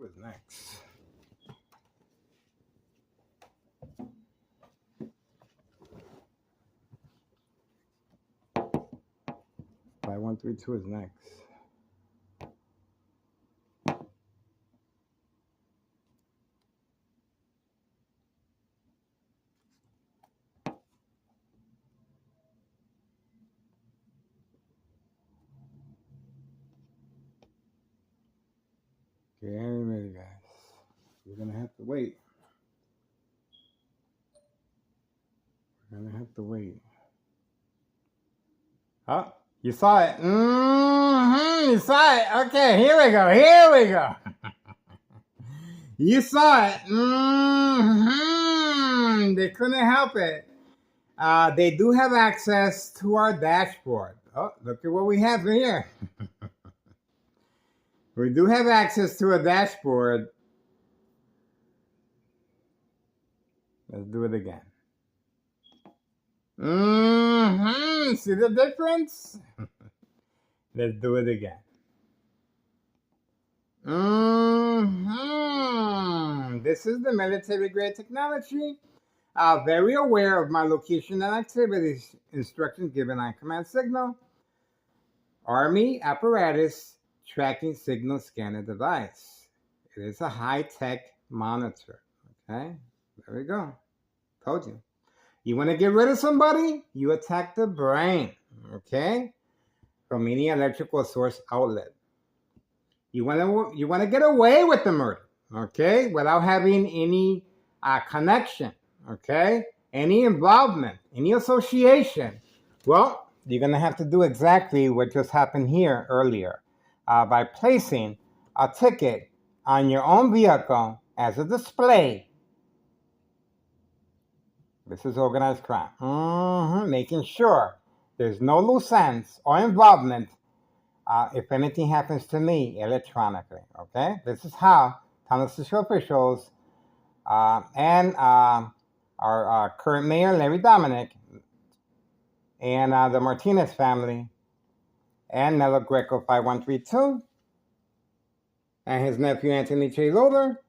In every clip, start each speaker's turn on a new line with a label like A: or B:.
A: 2 is next. Flight 132 is next. Okay, anyway, guys, we're gonna have to wait. We're gonna have to wait. Oh, you saw it. You saw it. Okay, here we go. Here we go. You saw it. They couldn't help it. They do have access to our dashboard. Oh, look at what we have here. We do have access to a dashboard. Let's do it again. See the difference? Let's do it again. This is the military grade technology. Very aware of my location and activities. Instructions given on command signal. Army apparatus tracking signal scanner device. It is a high-tech monitor. Okay, there we go. Told you. You want to get rid of somebody? You attack the brain. Okay, from any electrical source outlet. You want to get away with the murder. Okay, without having any connection. Okay, any involvement, any association. Well, you're going to have to do exactly what just happened here earlier by placing a ticket on your own vehicle as a display. This is organized crime. Making sure there's no loose ends or involvement if anything happens to me electronically. Okay, this is how Township officials and our current mayor, Larry Dominic, and the Martinez family, and Nello Greco 5132, and his nephew Anthony J. Loader,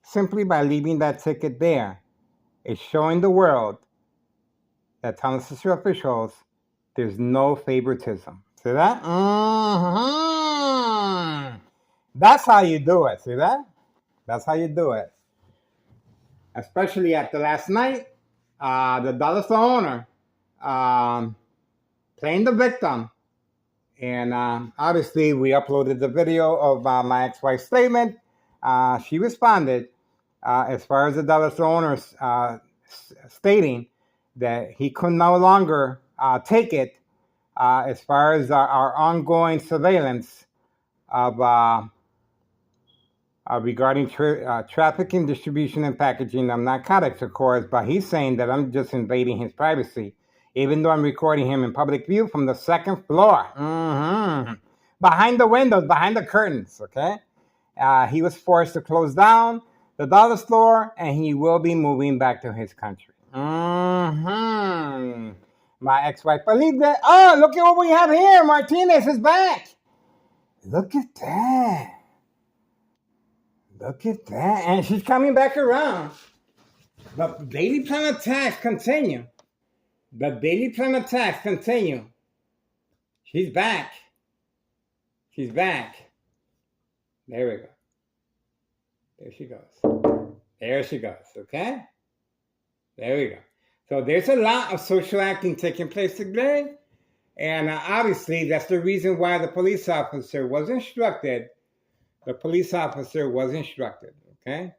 A: simply by leaving that ticket there, is showing the world that Township officials, there's no favoritism. See that? That's how you do it. See that? That's how you do it. Especially after last night, the dollar store owner playing the victim. And obviously, we uploaded the video of my ex-wife's statement. She responded as far as the dollar store owner stating that he could no longer take it as far as our ongoing surveillance of regarding trafficking, distribution, and packaging of narcotics, of course, but he's saying that I'm just invading his privacy, even though I'm recording him in public view from the second floor. Behind the windows, behind the curtains, okay? He was forced to close down the dollar store, and he will be moving back to his country. My ex-wife believed that. Oh, look at what we have here. Martinez is back. Look at that. Look at that. And she's coming back around. The daily plan attacks continue. The daily plan attacks continue. She's back. She's back. There we go. There she goes. There she goes. Okay? There we go. So there's a lot of social acting taking place today. And obviously, that's the reason why the police officer was instructed. The police officer was instructed, okay?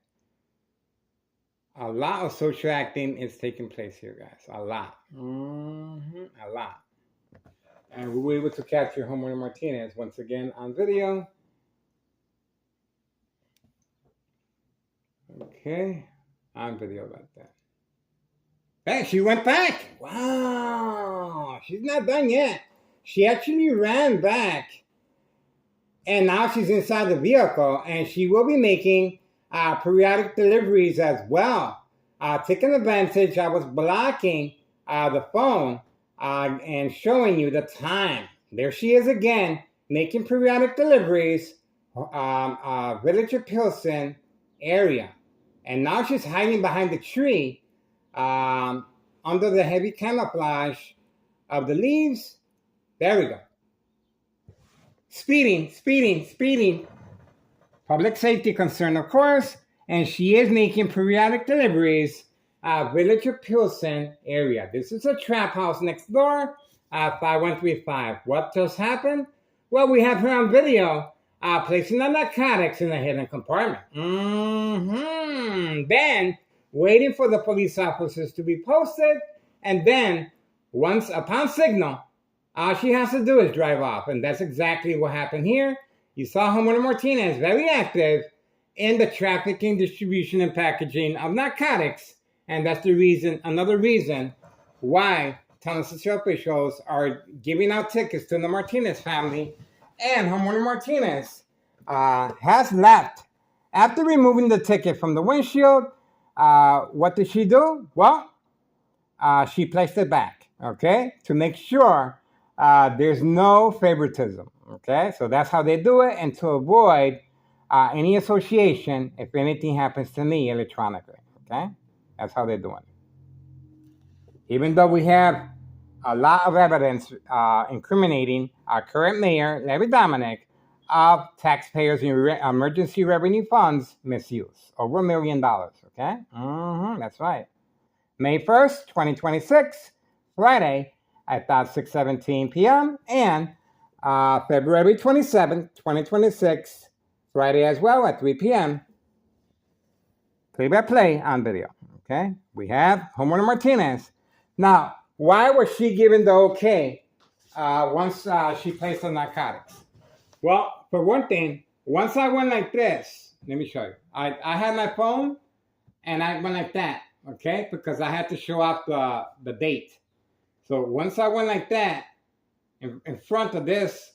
A: A lot of social acting is taking place here, guys. A lot. A lot. And we were able to capture Homer Martinez once again on video. Okay. On video like that. Hey, she went back. Wow. She's not done yet. She actually ran back. And now she's inside the vehicle, and she will be making periodic deliveries as well. Taking advantage, I was blocking the phone and showing you the time. There she is again, making periodic deliveries Villager Pilsen area. And now she's hiding behind the tree under the heavy camouflage of the leaves. There we go. Speeding, speeding, speeding. Public safety concern, of course. And she is making periodic deliveries Villager Pilsen area. This is a trap house next door, 5135. What just happened? Well, we have her on video placing the narcotics in the hidden compartment. Then waiting for the police officers to be posted, and then once upon signal, all she has to do is drive off, and that's exactly what happened here. You saw Homeowner Martinez very active in the trafficking, distribution, and packaging of narcotics, and that's the reason, another reason why Tennessee officials are giving out tickets to the Martinez family. And Homeowner Martinez has left. After removing the ticket from the windshield, what did she do? Well, she placed it back, okay, to make sure there's no favoritism, okay? So that's how they do it, and to avoid any association if anything happens to me electronically, okay? That's how they're doing it. Even though we have a lot of evidence incriminating our current mayor, Larry Dominic, of taxpayers' emergency revenue funds misuse. Over $1 million, okay? That's right. May 1st, 2026, Friday at 6:17 p.m. and February 27th, 2026, Friday as well at 3 p.m. Play-by-play on video, okay? We have Homeowner Martinez. Now, why was she given the okay once she placed the narcotics? Well, for one thing, once I went like this, let me show you. I had my phone and I went like that, okay? Because I had to show off the date. So once I went like that, in front of this,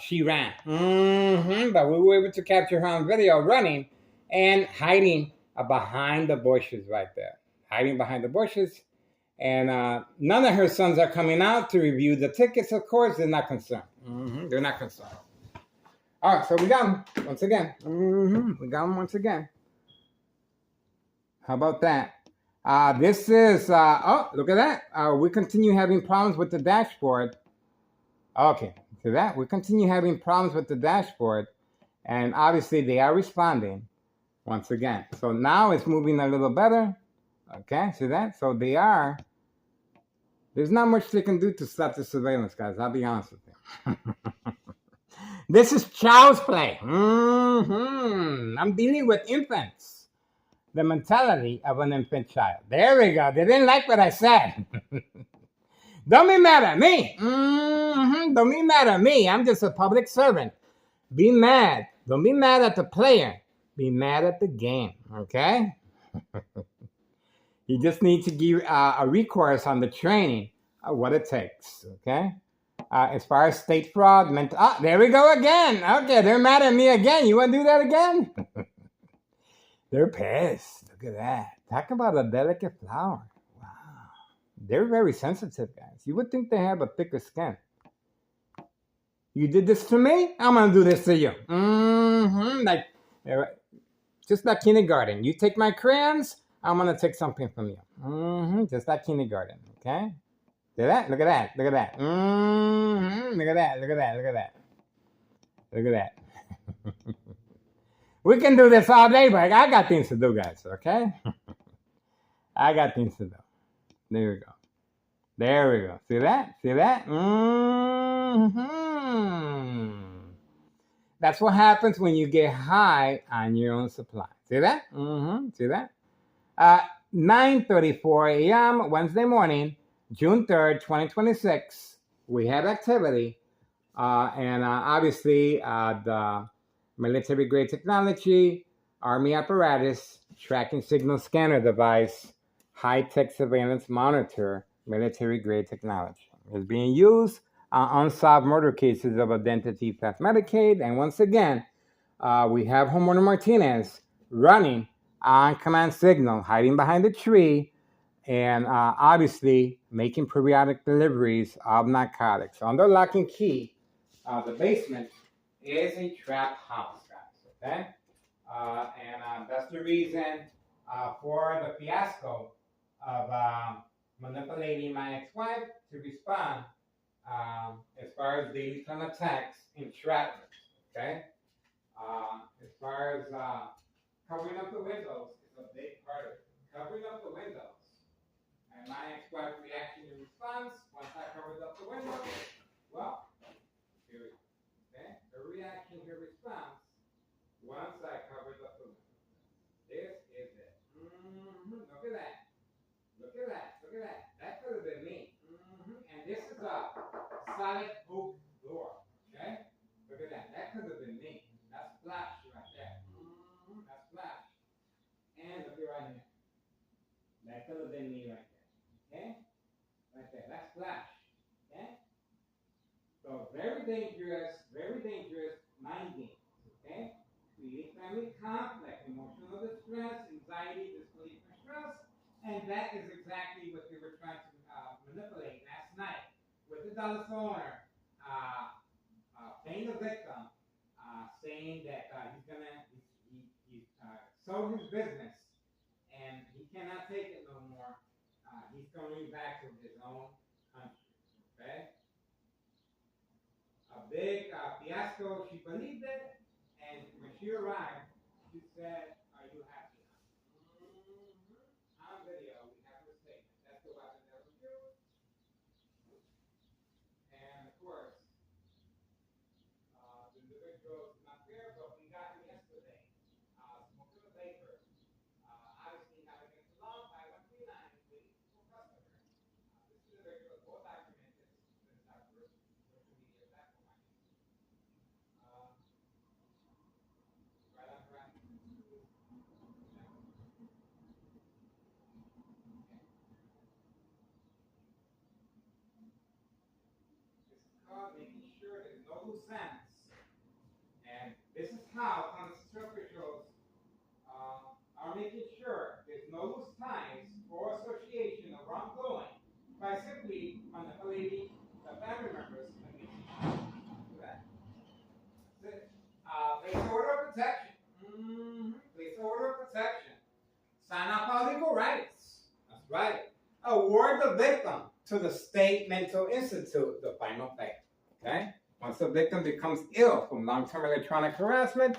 A: she ran. But we were able to capture her on video running and hiding behind the bushes right there. Hiding behind the bushes. And none of her sons are coming out to review the tickets, of course. They're not concerned. They're not concerned. All right, so we got them once again. We got them once again. How about that? This is, oh, look at that. We continue having problems with the dashboard. Okay, see that? We continue having problems with the dashboard. And obviously, they are responding once again. So now it's moving a little better. Okay, see that? So they are. There's not much they can do to stop the surveillance, guys. I'll be honest with you. This is child's play. I'm dealing with infants. The mentality of an infant child. There we go. They didn't like what I said. Don't be mad at me. Don't be mad at me. I'm just a public servant. Be mad. Don't be mad at the player. Be mad at the game. Okay? You just need to give a recourse on the training of what it takes, okay? As far as state fraud, there we go again. Okay, they're mad at me again. You want to do that again? They're pissed. Look at that. Talk about a delicate flower. Wow. They're very sensitive, guys. You would think they have a thicker skin. You did this to me? I'm going to do this to you. Like, just like kindergarten. You take my crayons, I'm going to take something from you. Just like kindergarten, okay? Look at that, look at that, look at that. Look at that, look at that, look at that. Look at that. We can do this all day, but I got things to do, guys, okay? I got things to do. There we go. There we go. See that? See that? That's what happens when you get high on your own supply. See that? See that? 9:34 a.m. Wednesday morning, June 3rd, 2026. We have activity. And obviously, the military-grade technology, Army apparatus, tracking signal scanner device, high-tech surveillance monitor, military-grade technology is being used on unsolved murder cases of identity theft Medicaid. And once again, we have Homeowner Martinez running on command signal, hiding behind the tree, and obviously making periodic deliveries of narcotics. Under lock and key, the basement is a trap house, guys. Okay, and that's the reason for the fiasco of manipulating my ex-wife to respond as far as daily ton attacks and entrapment. Okay, as far as covering up the windows is a big part of it. Covering up the windows. And my ex-wife reaction and response, once I covered up the window, well, here we go. Okay? Her reaction, her response, once I covered up the window. This is it. Look at that. Look at that. Look at that. That could have been me. And this is a solid oak door. Okay? Look at that. That could have been me. That's flash right there. That's flash. And look at right here. That could have been me right there. Okay? Right there. That's flash. Okay? So very dangerous mind games. Okay? Create family conflict, emotional distress, anxiety, disbelief, and stress. And that is exactly what they were trying to manipulate last night with the dollar store owner playing the victim, saying that he's sold his business and he cannot take it no more. He's coming back to his own country. Okay? A big fiasco. She believed it, and when she arrived, she said, "Are you happy?" On video, we have her statement. That's the weapon that was used, and of course, the individual is not there, but we got him yesterday, smoking a vapor. Obviously, not against the law, 5139, waiting for customer. This individual is well documented since our first social media platform. Right on track. This is called making sure there's no loose ends. And this is how constitutional officials are making sure there's no loose ties or association or wrongdoing by simply manipulating the family members against each other. Look at that. That's it. Place an order of protection. Place an order of protection. Sign off on legal rights. That's right. Award the victim to the State Mental Institute, the final fate. Okay? Once the victim becomes ill from long-term electronic harassment,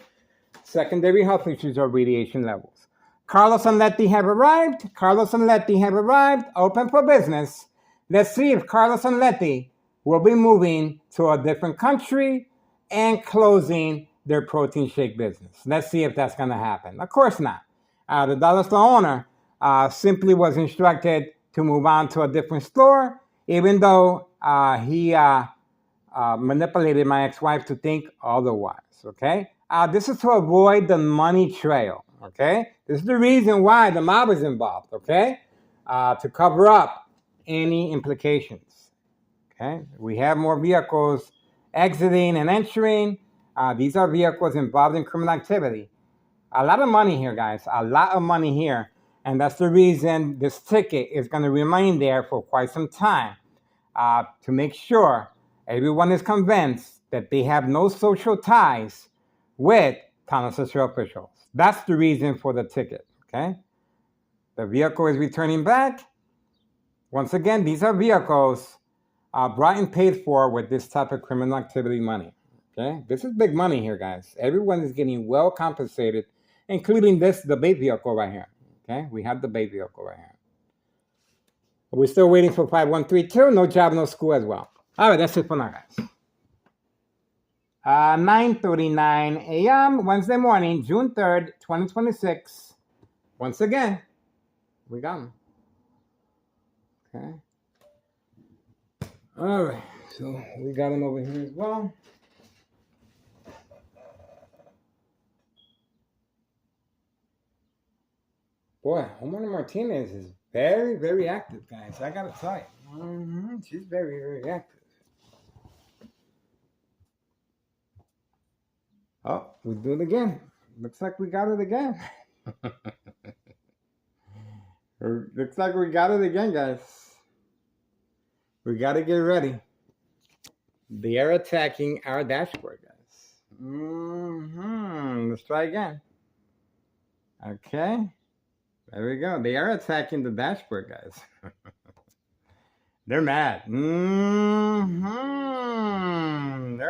A: secondary health issues or radiation levels. Carlos and Letty have arrived. Carlos and Letty have arrived. Open for business. Let's see if Carlos and Letty will be moving to a different country and closing their protein shake business. Let's see if that's going to happen. Of course not. The dollar store owner simply was instructed to move on to a different store, even though he manipulated my ex-wife to think otherwise. Okay? This is to avoid the money trail. Okay? This is the reason why the mob is involved. Okay? To cover up any implications. Okay? We have more vehicles exiting and entering. These are vehicles involved in criminal activity. A lot of money here, guys. A lot of money here. And that's the reason this ticket is going to remain there for quite some time to make sure everyone is convinced that they have no social ties with constitutional officials. That's the reason for the ticket, okay? The vehicle is returning back. Once again, these are vehicles brought and paid for with this type of criminal activity money, okay? This is big money here, guys. Everyone is getting well compensated, including the bait vehicle right here, okay? We have the bait vehicle right here. We're still waiting for 5132. No job, no school as well. All right, that's it for now, guys. 9:39 a.m. Wednesday morning, June 3rd, 2026. Once again, we got them. Okay. All right, so we got them over here as well. Boy, Homeowner Martinez is very, very active, guys. I gotta tell you. She's very, very active. Oh, we do it again. Looks like we got it again. Looks like we got it again, guys. We gotta get ready. They are attacking our dashboard, guys. Let's try again. Okay. There we go. They are attacking the dashboard, guys. They're mad. They're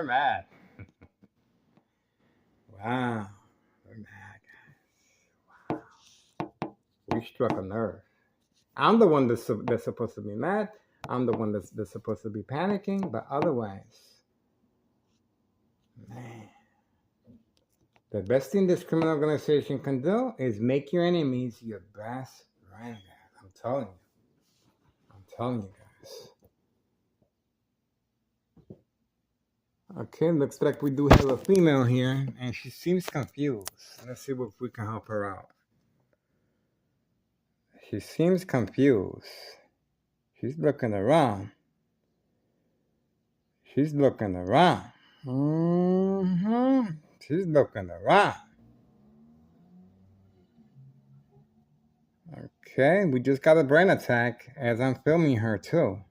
A: mad. Wow. They're mad, guys. We struck a nerve. I'm the one that's supposed to be mad. I'm the one that's supposed to be panicking. But otherwise, man, the best thing this criminal organization can do is make your enemies your best friend. I'm telling you. I'm telling you guys. Okay, looks like we do have a female here, and she seems confused. Let's see if we can help her out. She seems confused. She's looking around. She's looking around. She's looking around. Okay, we just got a brain attack as I'm filming her too.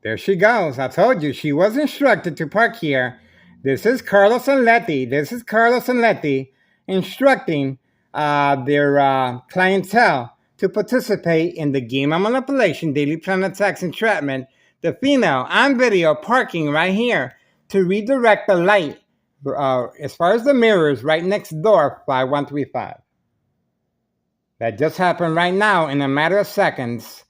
A: There she goes. I told you she was instructed to park here. This is Carlos and Letty. Instructing their clientele to participate in the game of manipulation, daily plan attacks, entrapment. The female on video parking right here to redirect the light as far as the mirrors right next door, 5135. That just happened right now in a matter of seconds.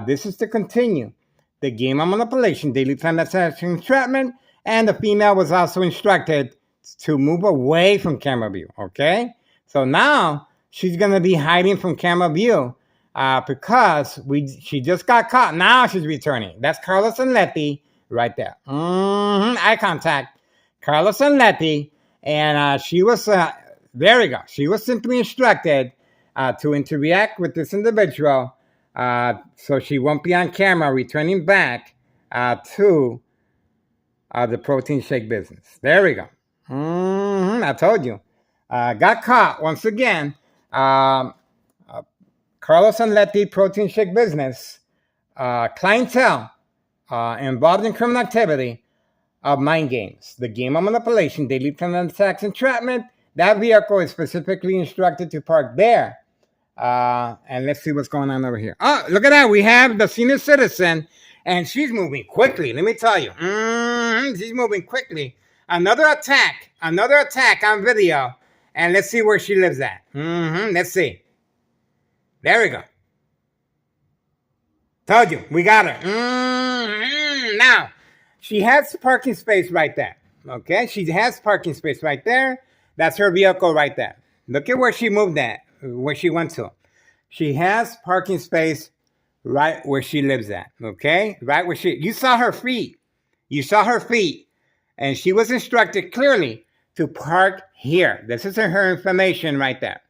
A: This is to continue the game of manipulation, daily plan attacks, entrapment, and the female was also instructed to move away from camera view, okay? So now she's going to be hiding from camera view because she just got caught. Now she's returning. That's Carlos and Letty right there. Eye contact. Carlos and Letty. And she was, there we go. She was simply instructed to interact with this individual so she won't be on camera returning back to the protein shake business. There we go. I told you. Got caught once again. Carlos and Letty protein shake business. Clientele involved in criminal activity of mind games. The game of manipulation, daily plan attacks, entrapment. That vehicle is specifically instructed to park there. And let's see what's going on over here. Oh, look at that. We have the senior citizen, and she's moving quickly. Let me tell you. She's moving quickly. Another attack on video. And let's see where she lives at. Let's see. There we go. Told you, we got her. Now, she has parking space right there. Okay, she has parking space right there. That's her vehicle right there. Look at where she moved at, where she went to. She has parking space right where she lives at. Okay, right where you saw her feet. You saw her feet, and she was instructed clearly to park here. This is her information right there.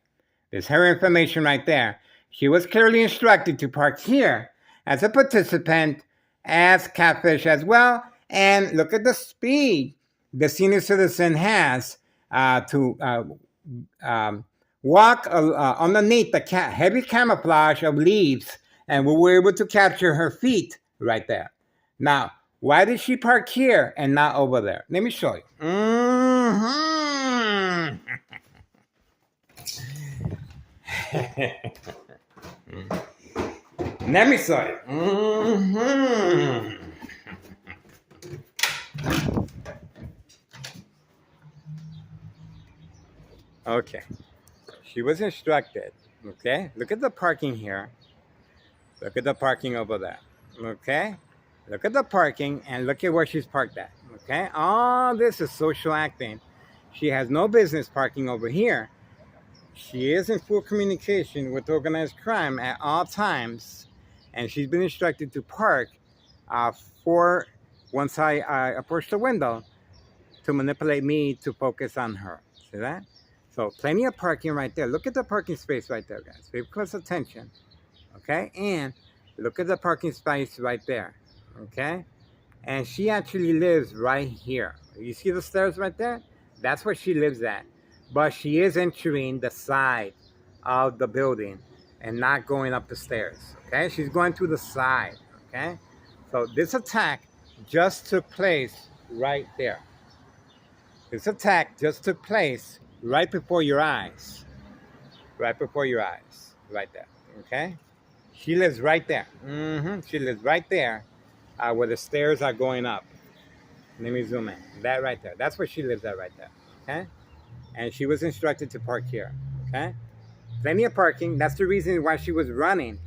A: This is her information right there. She was clearly instructed to park here as a participant, as catfish as well. And look at the speed the senior citizen has to walk underneath the heavy camouflage of leaves, and we were able to capture her feet right there. Now, why did she park here and not over there? Let me show you. Let me show you. Okay. She was instructed. Okay. Look at the parking here. Look at the parking over there. Okay. Look at the parking and look at where she's parked at. Okay. All this is social acting. She has no business parking over here. She is in full communication with organized crime at all times. And she's been instructed to park for once I approach the window to manipulate me to focus on her. See that? So plenty of parking right there. Look at the parking space right there, guys. Pay close attention. Okay? And look at the parking space right there. Okay? And she actually lives right here. You see the stairs right there? That's where she lives at. But she is entering the side of the building and not going up the stairs. Okay? She's going to the side. Okay? So this attack just took place right there. This attack just took place right before your eyes. Right before your eyes. Right there. Okay? She lives right there. She lives right there where the stairs are going up. Let me zoom in. That right there. That's where she lives at right there. Okay? And she was instructed to park here. Okay? Plenty of parking. That's the reason why she was running.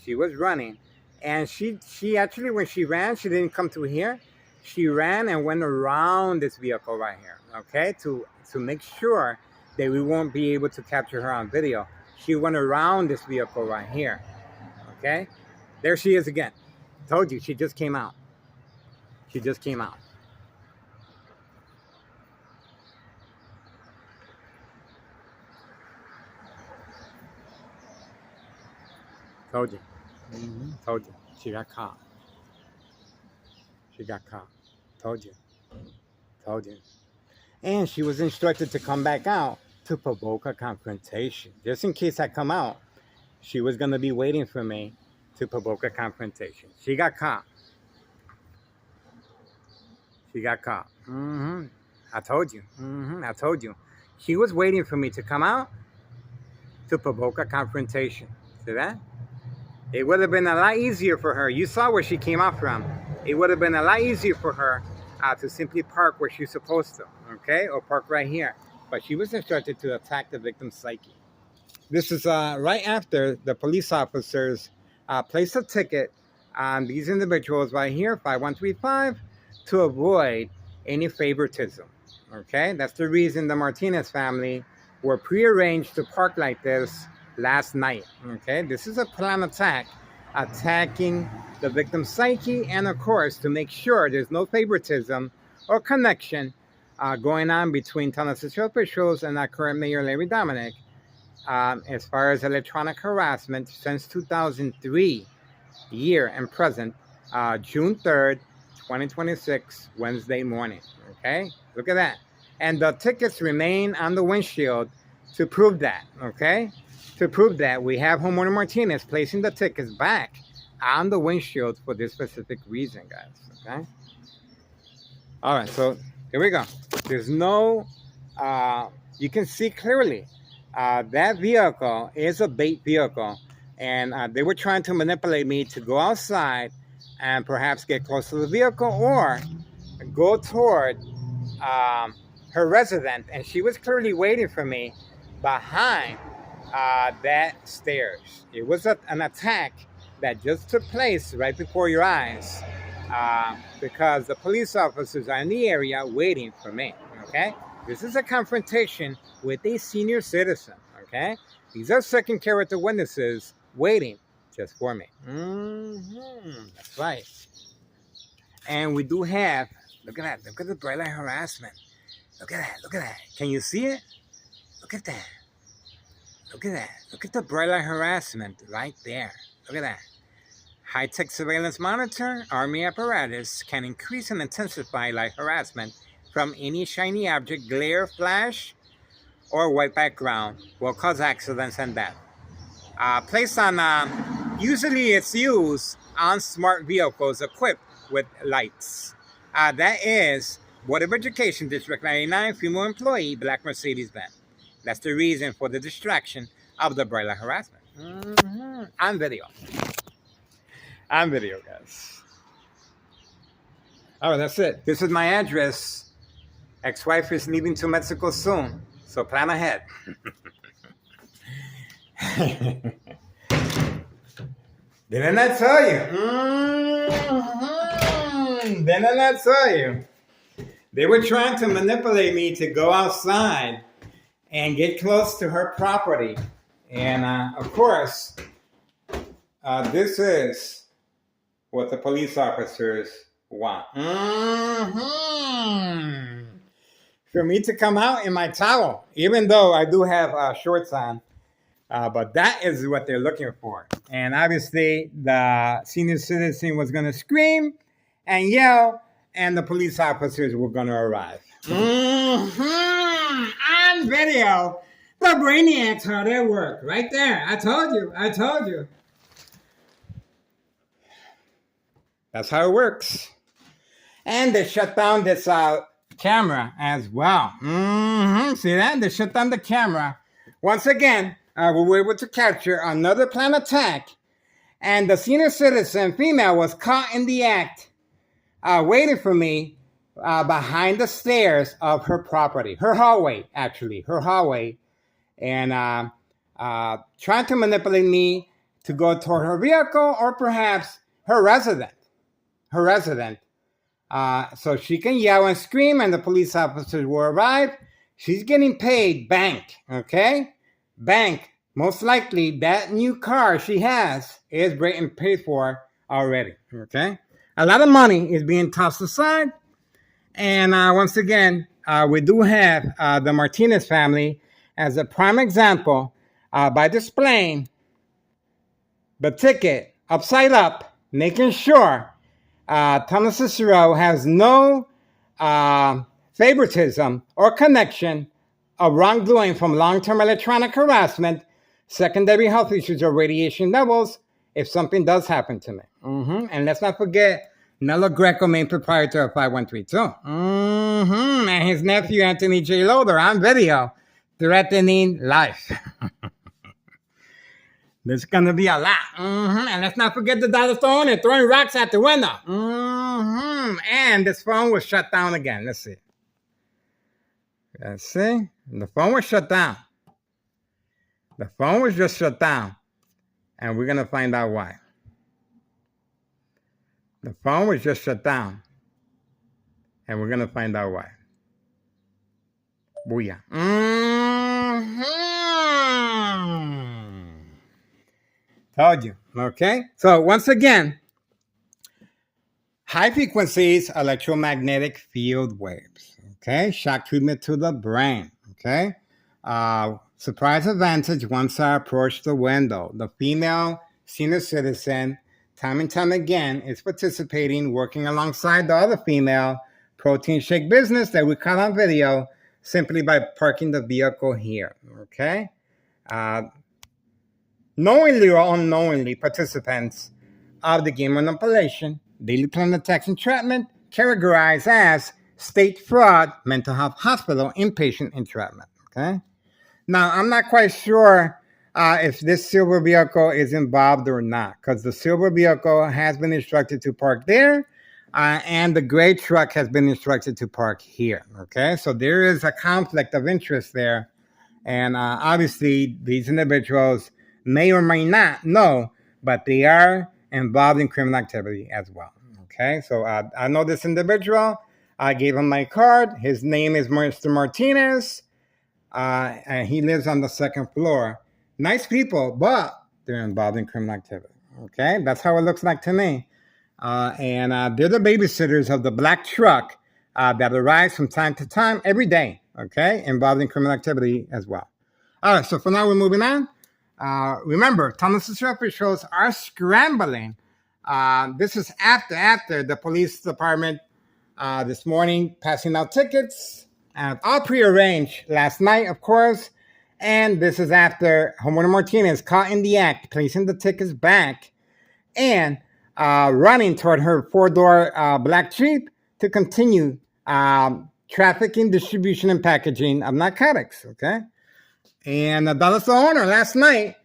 A: She was running. And she actually, when she ran, she didn't come to here. She ran and went around this vehicle right here. Okay? To make sure that we won't be able to capture her on video. She went around this vehicle right here. Okay? There she is again. Told you, she just came out. She just came out. Told you. Told you. She got caught. She got caught. Told you. Told you. And she was instructed to come back out to provoke a confrontation. Just in case I come out, she was going to be waiting for me to provoke a confrontation. She got caught. She got caught. I told you. I told you. She was waiting for me to come out to provoke a confrontation. See that? It would have been a lot easier for her. You saw where she came out from. It would have been a lot easier for her to simply park where she's supposed to, okay? Or park right here. But she was instructed to attack the victim's psyche. This is right after the police officers placed a ticket on these individuals right here, 5135, to avoid any favoritism, okay? That's the reason the Martinez family were prearranged to park like this last night, okay? This is a planned attack, attacking the victim's psyche, and of course, to make sure there's no favoritism or connection going on between Tennessee officials and our current mayor, Larry Dominic, as far as electronic harassment since 2003, year and present, June 3rd, 2026, Wednesday morning, okay? Look at that. And the tickets remain on the windshield to prove that, okay? To prove that, we have homeowner Martinez placing the tickets back on the windshield for this specific reason, guys, okay? All right, so here we go. There's no, you can see clearly that vehicle is a bait vehicle, and they were trying to manipulate me to go outside and perhaps get close to the vehicle or go toward her resident, and she was clearly waiting for me behind that stairs. It was an attack that just took place right before your eyes because the police officers are in the area waiting for me, okay? This is a confrontation with a senior citizen, okay? These are second character witnesses waiting just for me. That's right. And we do have, look at that, look at the bright light harassment. Look at that, look at that. Can you see it? Look at that. Look at that. Look at the bright light harassment right there. Look at that. High-tech surveillance monitor, Army apparatus can increase and intensify light harassment from any shiny object, glare, flash, or white background will cause accidents and death. Placed on, usually it's used on smart vehicles equipped with lights. That is Board of Education District 99, female employee, black Mercedes-Benz. That's the reason for the distraction of the bright light harassment. On video. On video, guys. All right, that's it. This is my address. Ex-wife is leaving to Mexico soon, so plan ahead. Didn't I tell you? Didn't I tell you? They were trying to manipulate me to go outside and get close to her property. And of course, this is what the police officers want. For me to come out in my towel, even though I do have shorts on. But that is what they're looking for. And obviously, the senior citizen was going to scream and yell, and the police officers were going to arrive. On video, the brainiacs are their work. Right there. I told you. I told you. That's how it works. And they shut down this camera as well. See that? They shut down the camera. Once again, we were able to capture another planned attack, and the senior citizen female was caught in the act, waiting for me behind the stairs of her property, her hallway, actually, her hallway, and trying to manipulate me to go toward her vehicle or perhaps her resident. So she can yell and scream, and the police officers will arrive. She's getting paid bank, okay? Bank. Most likely, that new car she has is getting paid for already, okay? A lot of money is being tossed aside. And once again, we do have the Martinez family as a prime example by displaying the ticket upside up, making sure Thomas Cicero has no favoritism or connection of wrongdoing from long-term electronic harassment, secondary health issues, or radiation levels if something does happen to me. And let's not forget Nello Greco, main proprietor of 5132. And his nephew, Anthony J. Loader, on video, threatening life. There's going to be a lot. And let's not forget the dollar store owner throwing rocks at the window. And this phone was shut down again. Let's see. The phone was shut down. The phone was just shut down. And we're going to find out why. The phone was just shut down. And we're going to find out why. Booyah. Told you. Okay? So once again, high frequencies electromagnetic field waves. Okay? Shock treatment to the brain. Okay? Surprise advantage once I approach the window. The female senior citizen, time and time again, is participating, working alongside the other female protein shake business that we caught on video simply by parking the vehicle here. Okay? Knowingly or unknowingly, participants of the game manipulation, daily plan attacks, entrapment, categorized as state fraud, mental health hospital, inpatient entrapment. Okay? Now, I'm not quite sure if this silver vehicle is involved or not, because the silver vehicle has been instructed to park there, and the gray truck has been instructed to park here. Okay? So there is a conflict of interest there, and obviously these individuals may or may not know, but they are involved in criminal activity as well. Okay? So I know this individual. I gave him my card. His name is Mr. Martinez. And he lives on the second floor. Nice people, but they're involved in criminal activity. Okay, that's how it looks like to me. And they're the babysitters of the black truck that arrives from time to time every day. Okay, involved in criminal activity as well. All right, so for now we're moving on. Remember, Thomas Cicero officials are scrambling. This is after the police department this morning passing out tickets. All prearranged last night, of course. And this is after Homeowner Martinez caught in the act, placing the tickets back and running toward her four-door black Jeep to continue trafficking, distribution, and packaging of narcotics. Okay? And the dollar store owner last night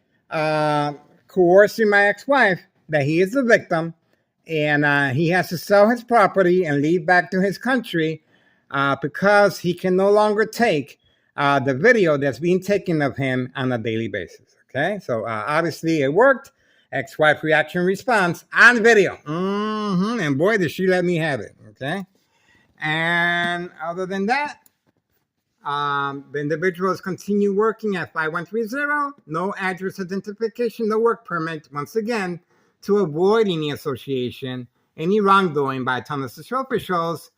A: coercing my ex-wife that he is the victim and he has to sell his property and leave back to his country because he can no longer take the video that's being taken of him on a daily basis. Okay, so obviously it worked. Ex-wife reaction response on video. And boy, did she let me have it. Okay, and other than that, the individuals continue working at 5130. No address identification, no work permit. Once again, to avoid any association, any wrongdoing by Thomas Cicero officials.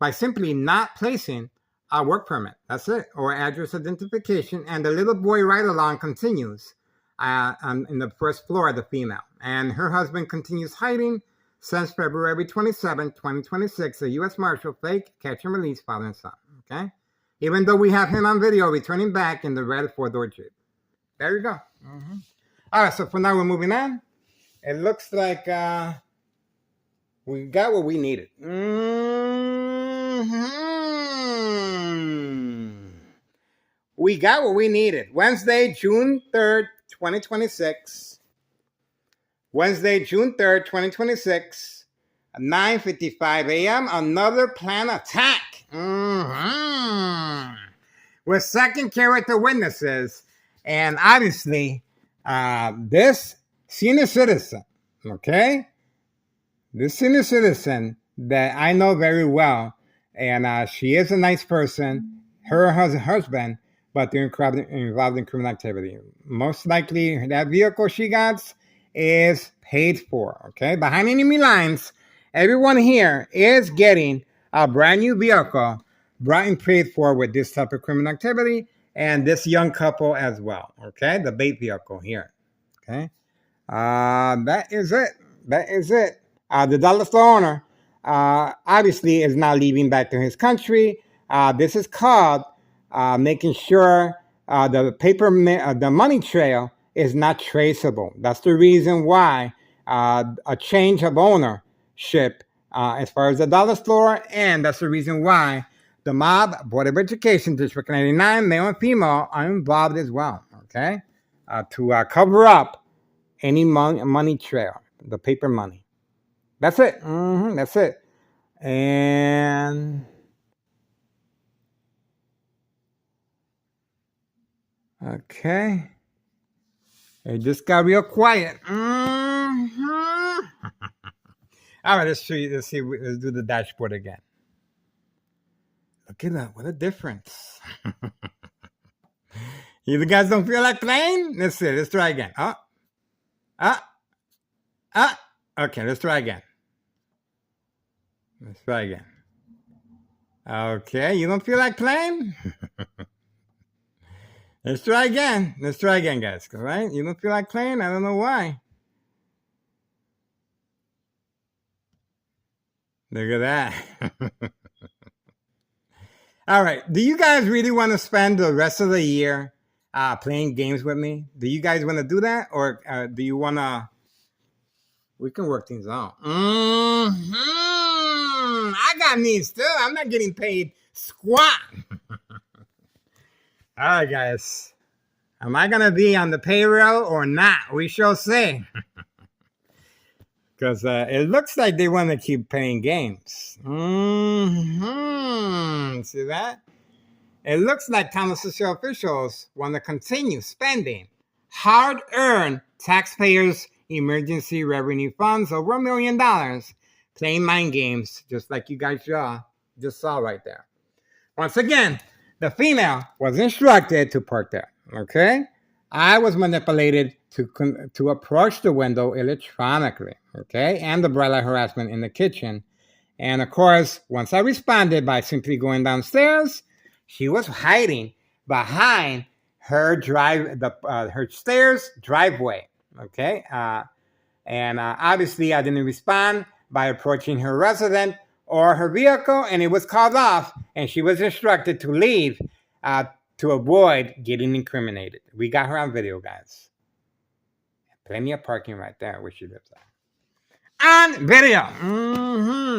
A: By simply not placing a work permit. That's it. Or address identification. And the little boy ride-along continues in the first floor of the female. And her husband continues hiding since February 27, 2026. A U.S. Marshal fake catch and release father and son. Okay? Even though we have him on video returning back in the red four-door Jeep. There you go. All right, so for now we're moving on. It looks like we got what we needed. We got what we needed. Wednesday, June 3rd, 2026. Wednesday, June 3rd, 2026. At 9:55 a.m. Another planned attack. With second character witnesses. And obviously, this senior citizen, okay? This senior citizen that I know very well, and she is a nice person, her husband, but they're involved in criminal activity. Most likely, that vehicle she got is paid for, okay? Behind enemy lines, everyone here is getting a brand new vehicle brought and paid for with this type of criminal activity, and this young couple as well, okay? The bait vehicle here, okay? That is it. That is it. The dollar store owner obviously is now leaving back to his country. This is called making sure the money trail is not traceable. That's the reason why a change of ownership as far as the dollar store, and that's the reason why the mob, Board of Education, District 99, male and female, are involved as well, okay? To cover up any money trail, the paper money. That's it. That's it. And okay, it just got real quiet. All right, let's see. Let's do the dashboard again. Look at that! What a difference. You guys don't feel like playing? Let's see. Let's try again. Okay, let's try again. Let's try again. Okay, you don't feel like playing? Let's try again. Let's try again, guys. All right? You don't feel like playing? I don't know why. Look at that. All right. Do you guys really want to spend the rest of the year playing games with me? Do you guys want to do that? Or do you want to... We can work things out. I got needs too. I'm not getting paid squat. All right, guys. Am I going to be on the payroll or not? We shall see. Because it looks like they want to keep playing games. See that? It looks like county social officials want to continue spending hard-earned taxpayers' emergency revenue funds, over $1 million, playing mind games, just like you guys just saw right there. Once again, the female was instructed to park there, okay? I was manipulated to approach the window electronically, okay? And the bright light harassment in the kitchen. And of course, once I responded by simply going downstairs, she was hiding behind her her stairs driveway, okay? And obviously, I didn't respond by approaching her resident or her vehicle, and it was called off, and she was instructed to leave to avoid getting incriminated. We got her on video, guys. Plenty of parking right there where she lives at. On video.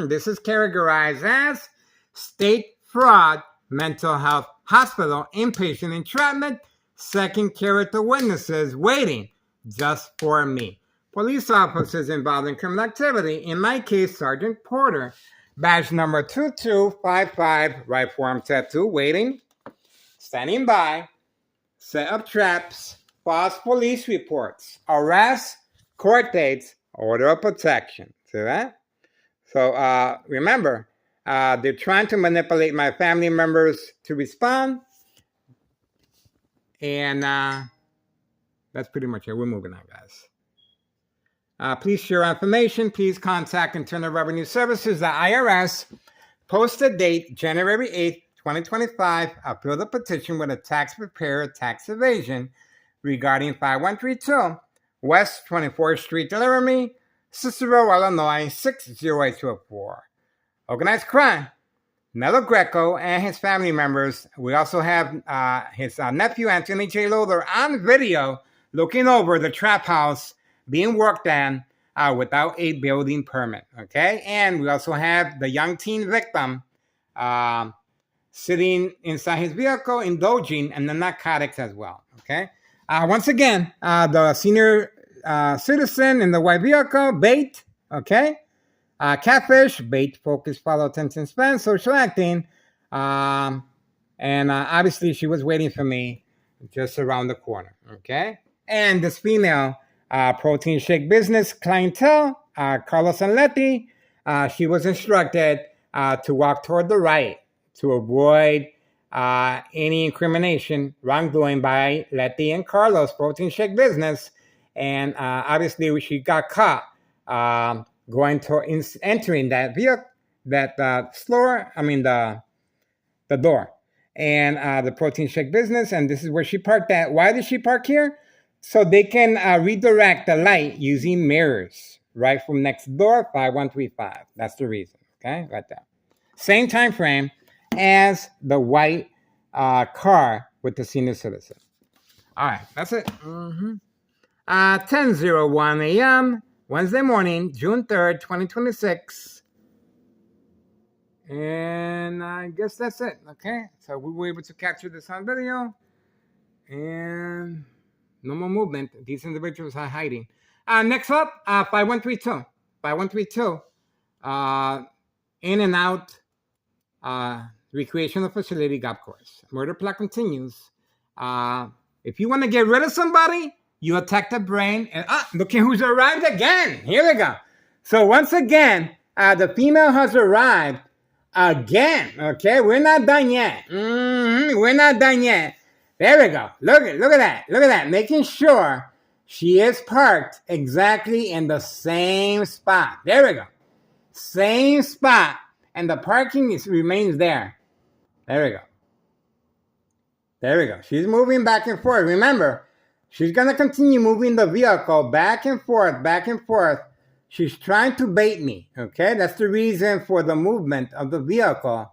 A: This is categorized as state fraud, mental health hospital, inpatient entrapment, second character witnesses waiting just for me. Police officers involved in criminal activity. In my case, Sergeant Porter, badge number 2255, right forearm tattoo, waiting, standing by, set up traps, false police reports, arrest, court dates, order of protection. See that? So remember, they're trying to manipulate my family members to respond. And that's pretty much it. We're moving on, guys. Please share information. Please contact Internal Revenue Services, the IRS. Posted date, January 8th, 2025. Appeal the petition with a tax preparer tax evasion regarding 5132 West 24th Street, Laramie, Cicero, Illinois, 60824. Organized crime. Nello Greco and his family members. We also have his nephew, Anthony J. Loader, on video looking over the trap house being worked on without a building permit, okay? And we also have the young teen victim sitting inside his vehicle, indulging in the narcotics as well. Okay. Once again, the senior citizen in the white vehicle, bait. Okay. Catfish, bait, focus, follow, attention span, social acting. And obviously, she was waiting for me just around the corner. Okay. And this female protein shake business clientele, Carlos and Letty, she was instructed to walk toward the right to avoid any incrimination, wrongdoing by Letty and Carlos, protein shake business. And obviously, she got caught entering that vehicle, that store. I mean the door, and the protein shake business. And this is where she parked at. Why did she park here? So they can redirect the light using mirrors right from next door, 5135. That's the reason. Okay, right there. Same time frame as the white car with the senior citizen. All right, that's it. 10:01 a.m. Wednesday morning, June 3rd, 2026. And I guess that's it. Okay, so we were able to capture this on video, and no more movement. These individuals are hiding. Next up, 5132. 5132. In and out. Recreational facility, golf course. Murder plot continues. If you want to get rid of somebody, you attack the brain. And look at who's arrived again. Here we go. So once again, the female has arrived again. Okay, we're not done yet. We're not done yet. There we go. Look at that. Look at that. Making sure she is parked exactly in the same spot. There we go. Same spot. And the parking remains there. There we go. There we go. She's moving back and forth. Remember, she's going to continue moving the vehicle back and forth, back and forth. She's trying to bait me. Okay? That's the reason for the movement of the vehicle.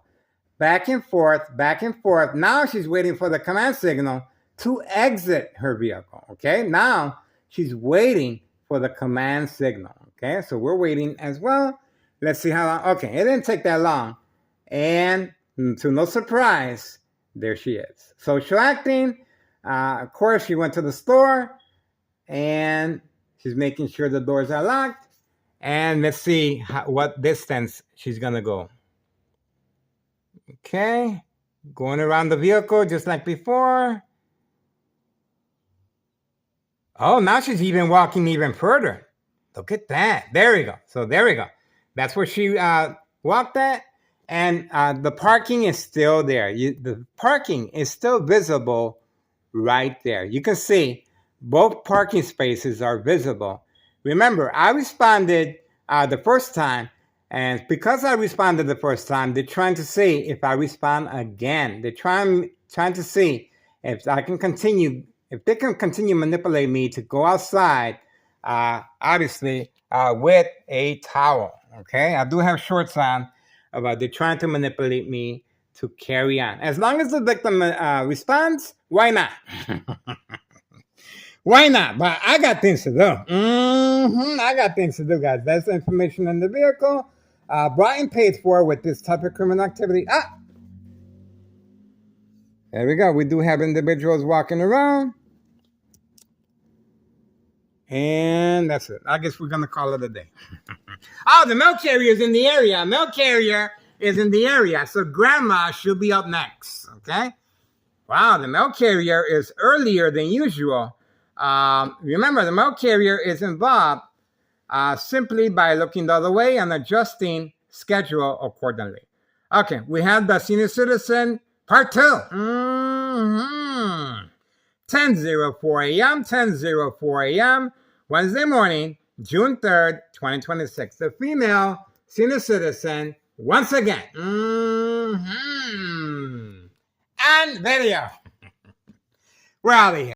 A: Back and forth, back and forth. Now she's waiting for the command signal to exit her vehicle. Okay? Now she's waiting for the command signal. Okay? So we're waiting as well. Let's see how long. Okay, it didn't take that long. And to no surprise, there she is. Social acting. Of course, she went to the store. And she's making sure the doors are locked. And let's see what distance she's going to go. Okay. Going around the vehicle just like before. Oh, now she's even walking even further. Look at that. There we go. So there we go. That's where she walked at. And the parking is still there. The parking is still visible right there. You can see both parking spaces are visible. Remember, I responded the first time. And because I responded the first time, they're trying to see if I respond again. They're trying to see if I can continue, if they can continue manipulate me to go outside, obviously, with a towel. Okay, I do have shorts on, but they're trying to manipulate me to carry on. As long as the victim responds, why not? Why not? But I got things to do. I got things to do, guys. That's the information in the vehicle. Brought and paid for with this type of criminal activity. There we go. We do have individuals walking around. And that's it. I guess we're going to call it a day. Oh, the mail carrier is in the area. Mail carrier is in the area. So grandma should be up next. Okay? Wow, the mail carrier is earlier than usual. Remember, the mail carrier is involved simply by looking the other way and adjusting schedule accordingly. Okay, we have the senior citizen part 2. 10:04 a.m., 10:04 a.m., Wednesday morning, June 3rd, 2026. The female senior citizen, once again. And video. We're out of here.